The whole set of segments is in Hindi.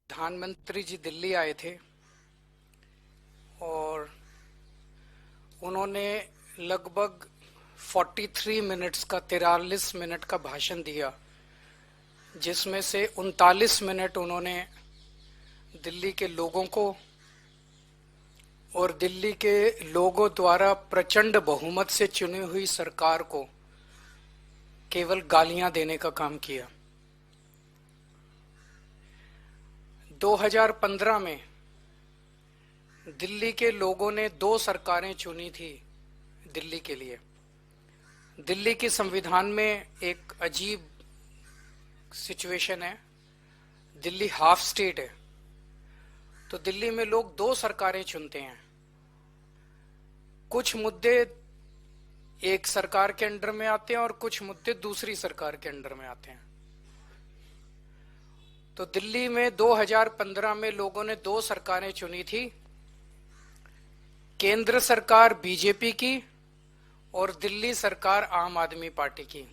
प्रधानमंत्री जी दिल्ली आए थे और उन्होंने लगभग 43 मिनट्स का 43 मिनट का भाषण दिया, जिसमें से 39 मिनट उन्होंने दिल्ली के लोगों को और दिल्ली के लोगों द्वारा प्रचंड बहुमत से चुनी हुई सरकार को केवल गालियां देने का काम किया। 2015 में दिल्ली के लोगों ने 2 सरकारें चुनी थी दिल्ली के लिए। दिल्ली के संविधान में एक अजीब सिचुएशन है, दिल्ली हाफ स्टेट है, तो दिल्ली में लोग 2 सरकारें चुनते हैं। कुछ मुद्दे एक सरकार के अंडर में आते हैं और कुछ मुद्दे दूसरी सरकार के अंडर में आते हैं। तो दिल्ली में 2015 में लोगों ने 2 सरकारें चुनी थी, केंद्र सरकार बीजेपी की और दिल्ली सरकार आम आदमी पार्टी की।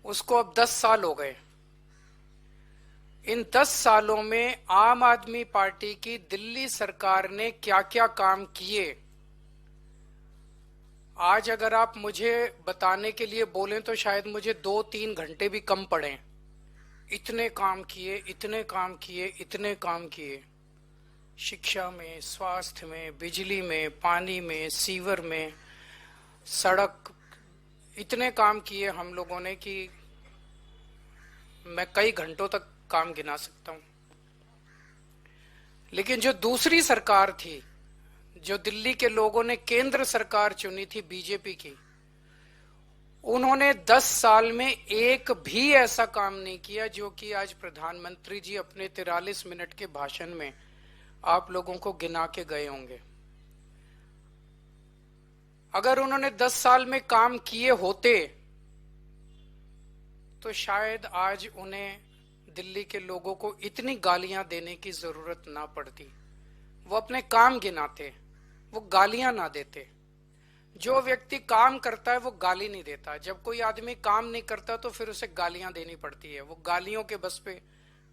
उसको अब 10 साल हो गए। इन 10 सालों में आम आदमी पार्टी की दिल्ली सरकार ने क्या क्या काम किए, आज अगर आप मुझे बताने के लिए बोलें तो शायद मुझे 2-3 घंटे भी कम पड़े। इतने काम किए, इतने काम किए, इतने काम किए। शिक्षा में, स्वास्थ्य में, बिजली में, पानी में, सीवर में, सड़क, इतने काम किए हम लोगों ने कि मैं कई घंटों तक काम गिना सकता हूं। लेकिन जो दूसरी सरकार थी, जो दिल्ली के लोगों ने केंद्र सरकार चुनी थी बीजेपी की, उन्होंने 10 साल में एक भी ऐसा काम नहीं किया जो कि आज प्रधानमंत्री जी अपने 43 मिनट के भाषण में आप लोगों को गिना के गए होंगे। अगर उन्होंने 10 साल में काम किए होते तो शायद आज उन्हें दिल्ली के लोगों को इतनी गालियां देने की जरूरत ना पड़ती। वो अपने काम गिनाते, वो गालियां ना देते। जो व्यक्ति काम करता है वो गाली नहीं देता। जब कोई आदमी काम नहीं करता तो फिर उसे गालियां देनी पड़ती है। वो गालियों के बस पे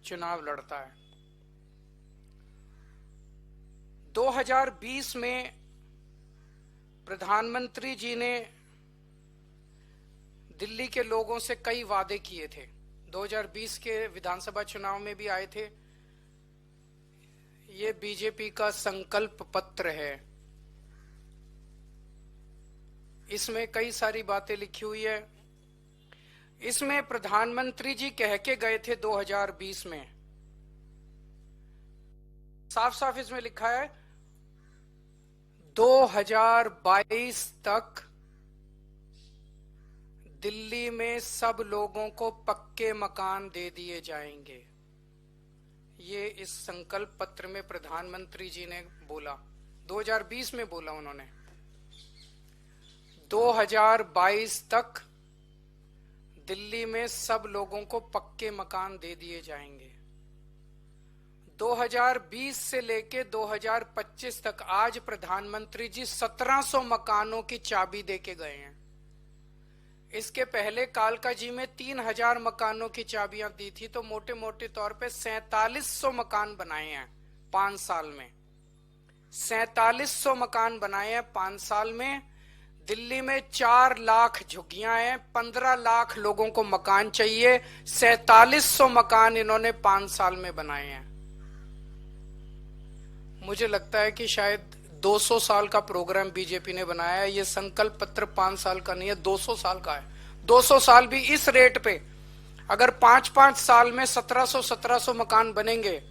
चुनाव लड़ता है। 2020 में प्रधानमंत्री जी ने दिल्ली के लोगों से कई वादे किए थे। 2020 के विधानसभा चुनाव में भी आए थे। ये बीजेपी का संकल्प पत्र है। इसमें कई सारी बातें लिखी हुई है। इसमें प्रधानमंत्री जी कह के गए थे 2020 में, साफ साफ इसमें लिखा है 2022 तक दिल्ली में सब लोगों को पक्के मकान दे दिए जाएंगे। ये इस संकल्प पत्र में प्रधानमंत्री जी ने बोला, 2020 में बोला उन्होंने। 2022 तक दिल्ली में सब लोगों को पक्के मकान दे दिए जाएंगे। 2020 से लेके 2025 तक आज प्रधानमंत्री जी 1700 मकानों की चाबी दे के गए हैं। इसके पहले कालका जी में 3000 मकानों की चाबियां दी थी, तो मोटे मोटे तौर पे 4700 मकान बनाए हैं 5 साल में। 4700 मकान बनाए हैं 5 साल में। दिल्ली में 4 लाख झुग्गियां हैं, 15 लाख लोगों को मकान चाहिए। 4700 मकान इन्होंने 5 साल में बनाए हैं। मुझे लगता है कि शायद 200 साल का प्रोग्राम बीजेपी ने बनाया है। ये संकल्प पत्र 5 साल का नहीं है, 200 साल का है। 200 साल भी इस रेट पे अगर 5-5 साल में 1700 मकान बनेंगे,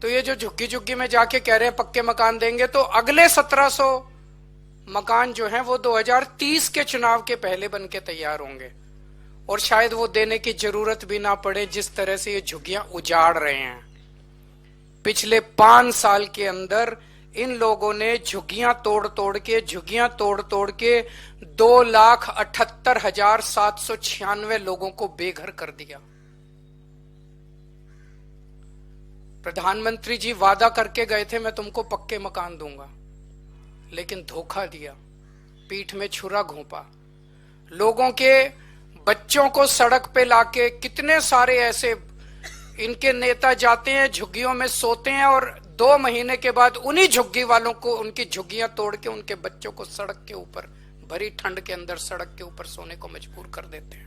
तो ये जो झुग्गी झुग्गी में जाके कह रहे हैं पक्के मकान देंगे, तो अगले 1700 मकान जो हैं वो 2030 के चुनाव के पहले बन के तैयार होंगे। और शायद वो देने की जरूरत भी ना पड़े, जिस तरह से ये झुग्गियां उजाड़ रहे हैं। पिछले 5 साल के अंदर इन लोगों ने झुग्गियां तोड़ तोड़ के 2,78,796 लोगों को बेघर कर दिया। प्रधानमंत्री जी वादा करके गए थे मैं तुमको पक्के मकान दूंगा, लेकिन धोखा दिया, पीठ में छुरा घोंपा। लोगों के बच्चों को सड़क पे लाके कितने सारे ऐसे इनके नेता जाते हैं, झुग्गियों में सोते हैं और 2 महीने के बाद उन्हीं झुग्गी वालों को उनकी झुग्गियां तोड़ के उनके बच्चों को सड़क के ऊपर, भरी ठंड के अंदर सड़क के ऊपर सोने को मजबूर कर देते हैं।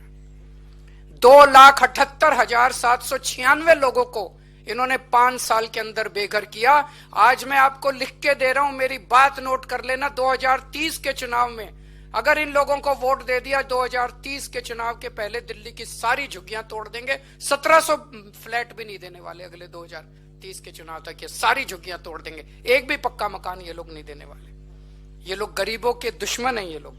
2,78,796 लोगों को इन्होंने 5 साल के अंदर बेघर किया। आज मैं आपको लिख के दे रहा हूं, मेरी बात नोट कर लेना। 2030 के चुनाव में अगर इन लोगों को वोट दे दिया, 2030 के चुनाव के पहले दिल्ली की सारी झुग्गियां तोड़ देंगे। 1700 फ्लैट भी नहीं देने वाले अगले 2030 के चुनाव तक। ये सारी झुग्गियां तोड़ देंगे, एक भी पक्का मकान ये लोग नहीं देने वाले। ये लोग गरीबों के दुश्मन हैं ये लोग।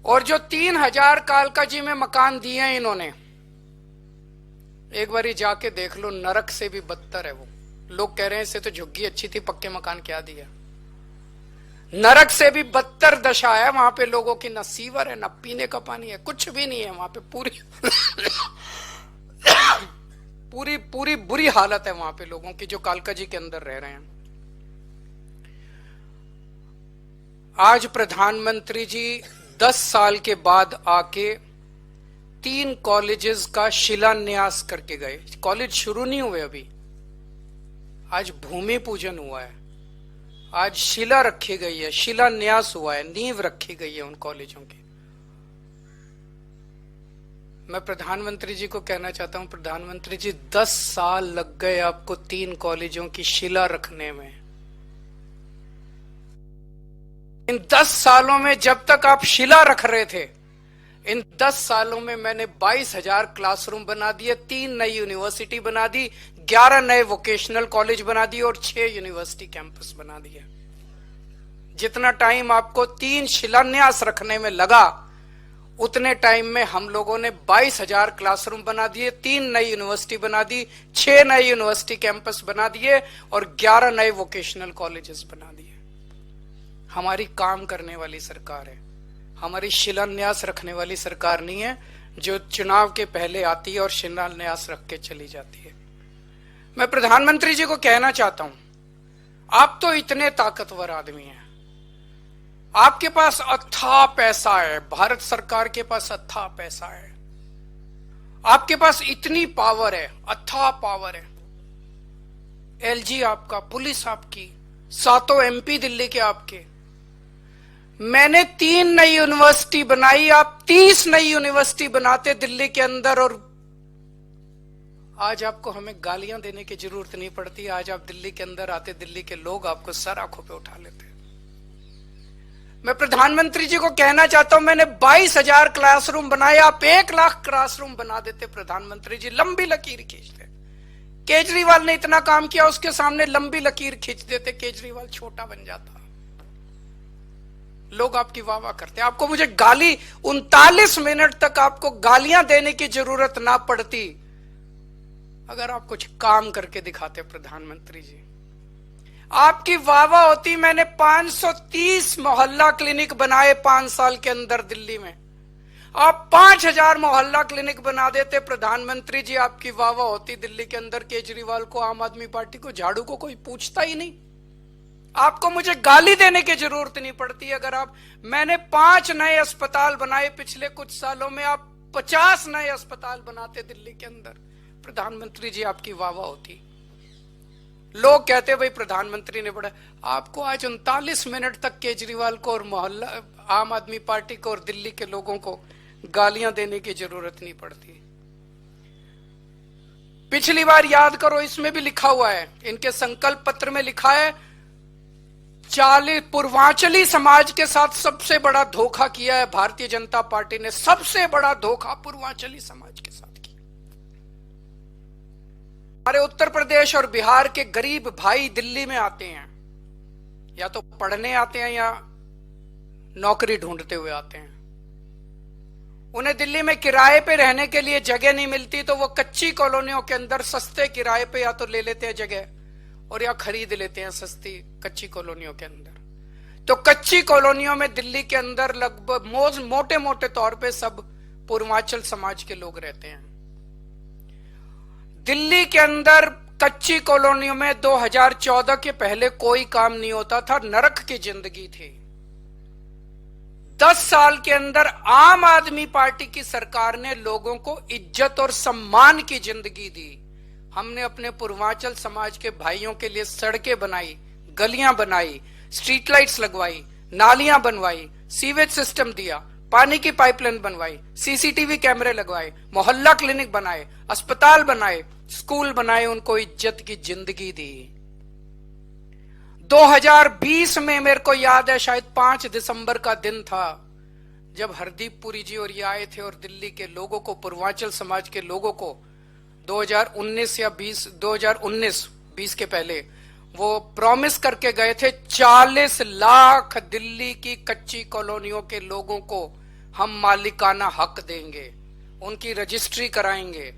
और जो 3000 कालकाजी में मकान दिए हैं इन्होंने, एक बारी जाके देख लो, नरक से भी बदतर है वो। लोग कह रहे हैं इससे तो झुग्गी अच्छी थी, पक्के मकान क्या दिया। नरक से भी बदतर दशा है वहां पे। लोगों की न सीवर है, न पीने का पानी है, कुछ भी नहीं है वहां पे। पूरी बुरी हालत है वहां पे लोगों की जो कालकाजी के अंदर रह रहे हैं। आज प्रधानमंत्री जी 10 साल के बाद आके 3 कॉलेजेस का शिलान्यास करके गए। कॉलेज शुरू नहीं हुए अभी, आज भूमि पूजन हुआ है, आज शिला रखी गई है, शिलान्यास हुआ है, नींव रखी गई है उन कॉलेजों की। मैं प्रधानमंत्री जी को कहना चाहता हूं, प्रधानमंत्री जी 10 साल लग गए आपको 3 कॉलेजों की शिला रखने में। इन 10 सालों में जब तक आप शिला रख रहे थे, इन 10 सालों में मैंने 22,000 क्लासरूम बना दिए, 3 नई यूनिवर्सिटी बना दी, 11 नए वोकेशनल कॉलेज बना दिए और 6 यूनिवर्सिटी कैंपस बना दिए। जितना टाइम आपको 3 शिलान्यास रखने में लगा, उतने टाइम में हम लोगों ने 22,000 क्लासरूम बना दिए, 3 नई यूनिवर्सिटी बना दी, 6 नए यूनिवर्सिटी कैंपस बना दिए और 11 नए वोकेशनल कॉलेजेस बना दिए। हमारी काम करने वाली सरकार है, हमारी शिलान्यास रखने वाली सरकार नहीं है जो चुनाव के पहले आती है और शिलान्यास रख के चली जाती है। मैं प्रधानमंत्री जी को कहना चाहता हूं, आप तो इतने ताकतवर आदमी हैं, आपके पास अथाह पैसा है, भारत सरकार के पास अथाह पैसा है, आपके पास इतनी पावर है, अथाह पावर है। एलजी आपका, पुलिस आपकी, 7 MP दिल्ली के आपके। मैंने 3 नई यूनिवर्सिटी बनाई, आप 30 नई यूनिवर्सिटी बनाते दिल्ली के अंदर, और आज आपको हमें गालियां देने की जरूरत नहीं पड़ती। आज आप दिल्ली के अंदर आते, दिल्ली के लोग आपको सर आंखों पे उठा लेते। मैं प्रधानमंत्री जी को कहना चाहता हूं, मैंने 22,000 क्लासरूम बनाए, आप 1 लाख क्लासरूम बना देते प्रधानमंत्री जी, लंबी लकीर खींचते। केजरीवाल ने इतना काम किया, उसके सामने लंबी लकीर खींच देते, केजरीवाल छोटा बन जाता। लोग आपकी वाह वाह करते। आपको मुझे गाली 39 मिनट तक आपको गालियां देने की जरूरत ना पड़ती अगर आप कुछ काम करके दिखाते प्रधानमंत्री जी। आपकी वाह वाह होती। मैंने 530 मोहल्ला क्लिनिक बनाए 5 साल के अंदर दिल्ली में। आप 5,000 मोहल्ला क्लिनिक बना देते प्रधानमंत्री जी, आपकी वाह वाह होती दिल्ली के अंदर। केजरीवाल को, आम आदमी पार्टी को, झाड़ू को कोई पूछता ही नहीं। आपको मुझे गाली देने की जरूरत नहीं पड़ती। अगर आप, मैंने 5 नए अस्पताल बनाए पिछले कुछ सालों में, आप 50 नए अस्पताल बनाते दिल्ली के अंदर, प्रधानमंत्री जी आपकी वाह वाह होती। लोग कहते भाई प्रधानमंत्री ने बड़ा। आपको आज 39 मिनट तक केजरीवाल को और मोहल्ला आम आदमी पार्टी को और दिल्ली के लोगों को गालियां देने की जरूरत नहीं पड़ती। पिछली बार याद करो, इसमें भी लिखा हुआ है, इनके संकल्प पत्र में लिखा है, 40 पूर्वांचली समाज के साथ सबसे बड़ा धोखा किया है भारतीय जनता पार्टी ने। सबसे बड़ा धोखा पूर्वांचली समाज के साथ किया। हमारे उत्तर प्रदेश और बिहार के गरीब भाई दिल्ली में आते हैं, या तो पढ़ने आते हैं या नौकरी ढूंढते हुए आते हैं। उन्हें दिल्ली में किराए पे रहने के लिए जगह नहीं मिलती, तो वो कच्ची कॉलोनियों के अंदर सस्ते किराए पे या तो ले लेते हैं जगह और या खरीद लेते हैं सस्ती कच्ची कॉलोनियों के अंदर। तो कच्ची कॉलोनियों में दिल्ली के अंदर लगभग मोटे मोटे तौर पे सब पूर्वांचल समाज के लोग रहते हैं। दिल्ली के अंदर कच्ची कॉलोनियों में 2014 के पहले कोई काम नहीं होता था, नरक की जिंदगी थी। 10 साल के अंदर आम आदमी पार्टी की सरकार ने लोगों को इज्जत और सम्मान की जिंदगी दी। हमने अपने पूर्वांचल समाज के भाइयों के लिए सड़कें बनाई, गलियां बनाई, स्ट्रीट लाइट्स लगवाई, नालियां बनवाई, सीवेज सिस्टम दिया, पानी की पाइपलाइन बनवाई, सीसीटीवी कैमरे लगवाए, मोहल्ला क्लिनिक बनाए, अस्पताल बनाए, स्कूल बनाए, उनको इज्जत की जिंदगी दी। 2020 में मेरे को याद है, शायद 5 दिसंबर का दिन था, जब हरदीप पुरी जी और ये आए थे और दिल्ली के लोगों को, पूर्वांचल समाज के लोगों को 2019 या 2019 के पहले वो प्रॉमिस करके गए थे 40 लाख दिल्ली की कच्ची कॉलोनियों के लोगों को हम मालिकाना हक देंगे, उनकी रजिस्ट्री कराएंगे।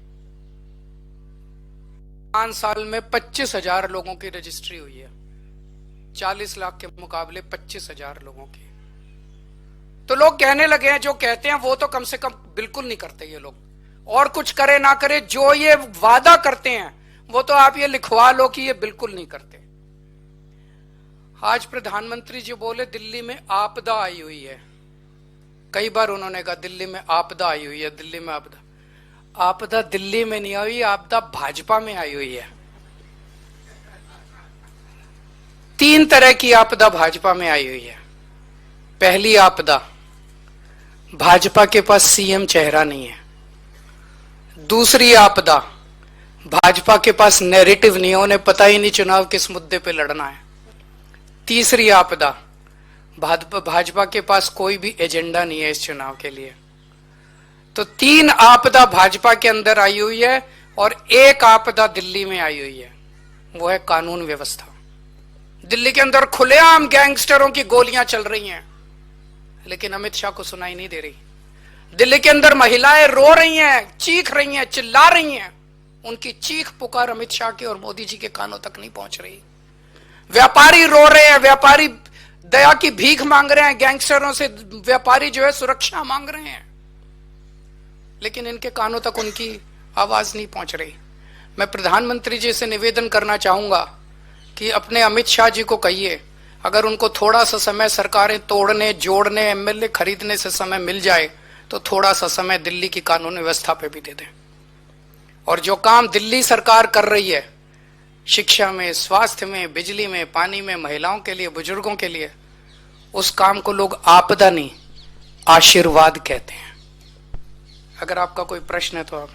5 साल में 25,000 लोगों की रजिस्ट्री हुई है, 40 लाख के मुकाबले 25,000 लोगों की। तो लोग कहने लगे हैं, जो कहते हैं वो तो कम से कम बिल्कुल नहीं करते ये लोग, और कुछ करे ना करे, जो ये वादा करते हैं वो तो आप ये लिखवा लो कि ये बिल्कुल नहीं करते। आज प्रधानमंत्री जी बोले दिल्ली में आपदा आई हुई है, कई बार उन्होंने कहा दिल्ली में आपदा आई हुई है, दिल्ली में आपदा। आपदा दिल्ली में नहीं आई, आपदा भाजपा में आई हुई है। 3 तरह की आपदा भाजपा में आई हुई है। पहली आपदा, भाजपा के पास सीएम चेहरा नहीं है। दूसरी आपदा, भाजपा के पास नैरेटिव नहीं है, उन्हें पता ही नहीं चुनाव किस मुद्दे पे लड़ना है। तीसरी आपदा, भाजपा के पास कोई भी एजेंडा नहीं है इस चुनाव के लिए। तो 3 आपदा भाजपा के अंदर आई हुई है और एक आपदा दिल्ली में आई हुई है, वो है कानून व्यवस्था। दिल्ली के अंदर खुलेआम गैंगस्टरों की गोलियां चल रही हैं, लेकिन अमित शाह को सुनाई नहीं दे रही। दिल्ली के अंदर महिलाएं रो रही हैं, चीख रही हैं, चिल्ला रही हैं, उनकी चीख पुकार अमित शाह के और मोदी जी के कानों तक नहीं पहुंच रही। व्यापारी रो रहे हैं, व्यापारी दया की भीख मांग रहे हैं, गैंगस्टरों से व्यापारी जो है सुरक्षा मांग रहे हैं, लेकिन इनके कानों तक उनकी आवाज नहीं पहुंच रही। मैं प्रधानमंत्री जी से निवेदन करना चाहूंगा कि अपने अमित शाह जी को कहिए, अगर उनको थोड़ा सा समय सरकारें तोड़ने, जोड़ने, एमएलए खरीदने से समय मिल जाए तो थोड़ा सा समय दिल्ली की कानून व्यवस्था पे भी दे दें। और जो काम दिल्ली सरकार कर रही है, शिक्षा में, स्वास्थ्य में, बिजली में, पानी में, महिलाओं के लिए, बुजुर्गों के लिए, उस काम को लोग आपदा नहीं आशीर्वाद कहते हैं। अगर आपका कोई प्रश्न है तो आप